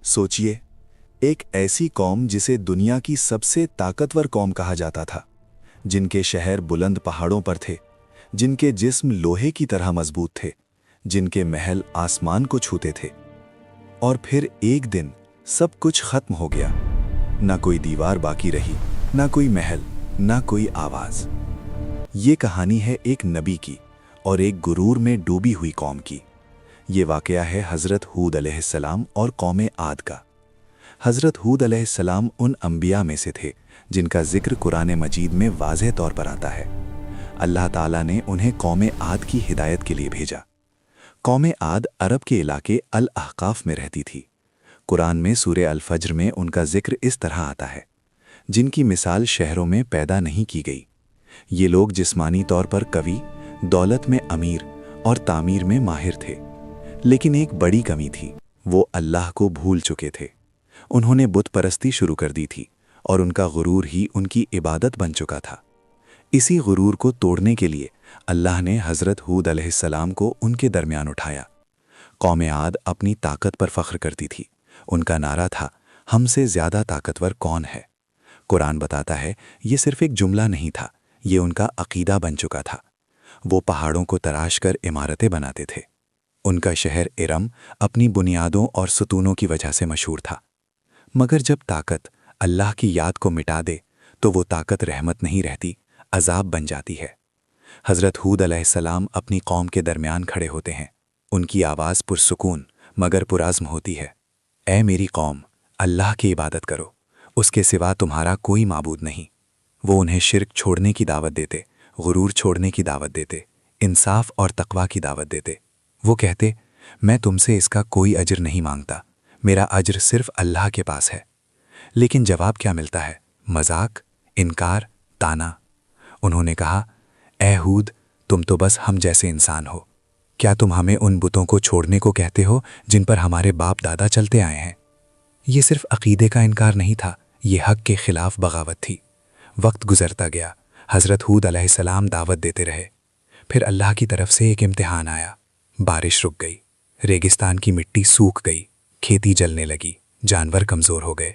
सोचिए, एक ऐसी कौम जिसे दुनिया की सबसे ताकतवर कौम कहा जाता था, जिनके शहर बुलंद पहाड़ों पर थे, जिनके जिस्म लोहे की तरह मजबूत थे, जिनके महल आसमान को छूते थे। और फिर एक दिन सब कुछ खत्म हो गया। ना कोई दीवार बाकी रही, ना कोई महल, ना कोई आवाज। ये कहानी है एक नबी की और एक गुरूर में डूबी हुई कौम की। ये वाकया है हज़रत हूद अलैहिस्सलाम और कौम आद का। हज़रत हूद अलैहिस्सलाम उन अंबिया में से थे जिनका जिक्र कुरान मजीद में वाज़ेह तौर पर आता है। अल्लाह ताला ने उन्हें कौम आद की हिदायत के लिए भेजा। कौम आद अरब के इलाके अल अहकाफ में रहती थी। कुरान में सूरे अल फज्र में उनका जिक्र इस तरह आता है, जिनकी मिसाल शहरों में पैदा नहीं की गई। ये लोग जिस्मानी तौर पर कवि, दौलत में अमीर और तामीर में माहिर थे, लेकिन एक बड़ी कमी थी, वो अल्लाह को भूल चुके थे। उन्होंने बुत परस्ती शुरू कर दी थी और उनका गुरूर ही उनकी इबादत बन चुका था। इसी गुरूर को तोड़ने के लिए अल्लाह ने हज़रत हूद अलैहिस्सलाम को उनके दरमियान उठाया। कौम आद अपनी ताकत पर फ़ख्र करती थी। उनका नारा था, हमसे ज़्यादा ताकतवर कौन है। कुरान बताता है ये सिर्फ एक जुमला नहीं था, ये उनका अकीदा बन चुका था। वो पहाड़ों को तराश कर इमारतें बनाते थे। उनका शहर इरम अपनी बुनियादों और सुतूनों की वजह से मशहूर था। मगर जब ताकत अल्लाह की याद को मिटा दे तो वो ताकत रहमत नहीं रहती, अजाब बन जाती है। हज़रत हूद अलैहिस्सलाम अपनी कौम के दरमियान खड़े होते हैं। उनकी आवाज़ पुरसुकून मगर पुराज़्म होती है। ऐ मेरी कौम, अल्लाह की इबादत करो, उसके सिवा तुम्हारा कोई माबूद नहीं। वो उन्हें शिर्क छोड़ने की दावत देते, गुरूर छोड़ने की दावत देते, इंसाफ और तकवा की दावत देते। वो कहते, मैं तुमसे इसका कोई अजर नहीं मांगता, मेरा अजर सिर्फ अल्लाह के पास है। लेकिन जवाब क्या मिलता है? मजाक, इनकार, ताना। उन्होंने कहा, ऐ हूद, तुम तो बस हम जैसे इंसान हो। क्या तुम हमें उन बुतों को छोड़ने को कहते हो जिन पर हमारे बाप दादा चलते आए हैं? ये सिर्फ अकीदे का इनकार नहीं था, ये हक के खिलाफ बगावत थी। वक्त गुजरता गया, हज़रत हूद अलैहिस्सलाम दावत देते रहे। फिर अल्लाह की तरफ से एक इम्तिहान आया। बारिश रुक गई, रेगिस्तान की मिट्टी सूख गई, खेती जलने लगी, जानवर कमज़ोर हो गए।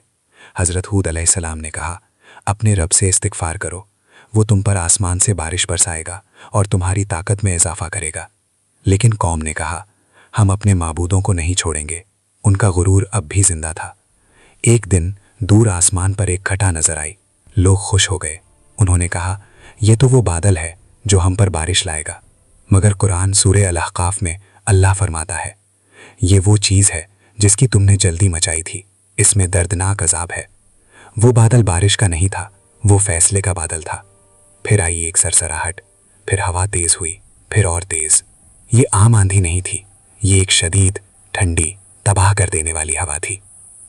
हज़रत हूद अलैहिस्सलाम ने कहा, अपने रब से इस्तिग़फ़ार करो, वो तुम पर आसमान से बारिश बरसाएगा और तुम्हारी ताकत में इजाफ़ा करेगा। लेकिन कौम ने कहा, हम अपने माबूदों को नहीं छोड़ेंगे। उनका गुरूर अब भी जिंदा था। एक दिन दूर आसमान पर एक घटा नजर आई। लोग खुश हो गए। उन्होंने कहा, यह तो वो बादल है जो हम पर बारिश लाएगा। मगर कुरान सूरे अल अहकाफ में अल्लाह फरमाता है, ये वो चीज़ है जिसकी तुमने जल्दी मचाई थी, इसमें दर्दनाक अजाब है। वो बादल बारिश का नहीं था, वो फैसले का बादल था। फिर आई एक सरसराहट, फिर हवा तेज़ हुई, फिर और तेज़। ये आम आंधी नहीं थी, ये एक शदीद, ठंडी, तबाह कर देने वाली हवा थी।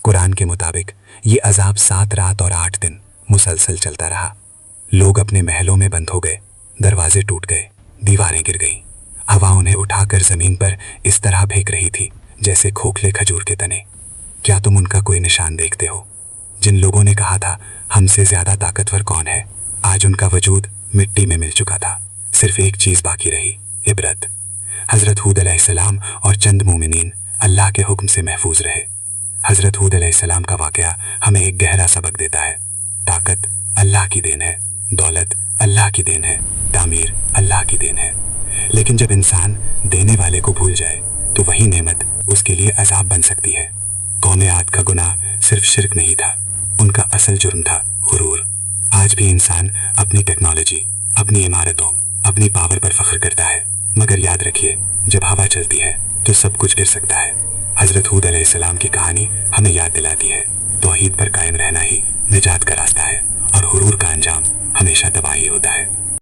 कुरान के मुताबिक ये अजाब 7 रात और 8 दिन मुसलसल चलता रहा। लोग अपने महलों में बंद हो गए, दरवाजे टूट गए, दीवारें गिर गईं। हवा उन्हें उठाकर ज़मीन पर इस तरह फेंक रही थी जैसे खोखले खजूर के तने। क्या तुम उनका कोई निशान देखते हो? जिन लोगों ने कहा था हमसे ज़्यादा ताकतवर कौन है, आज उनका वजूद मिट्टी में मिल चुका था। सिर्फ एक चीज़ बाकी रही, इबरत। हज़रत हूद अलैहिस्सलाम और चंद मोमिनीन अल्लाह के हुक्म से महफूज रहे। हज़रत हूद अलैहिस्सलाम का वाक़या हमें एक गहरा सबक देता है। ताकत अल्लाह की देन है, दौलत अल्लाह की देन है, तामीर अल्लाह की देन है। लेकिन जब इंसान देने वाले को भूल जाए तो वही नेमत उसके लिए अजाब बन सकती है। कौम आद का गुनाह सिर्फ शिर्क नहीं था, उनका असल जुर्म था गुरूर। आज भी इंसान अपनी टेक्नोलॉजी, अपनी इमारतों, अपनी पावर पर फख्र करता है, मगर याद रखिए, जब हवा चलती है तो सब कुछ गिर सकता है। हज़रत हूद अलैहिस्सलाम की कहानी हमें याद दिलाती है, तौहीद पर कायम रहना ही निजात का रास्ता है और गुरूर का अंजाम हमेशा तबाही होता है।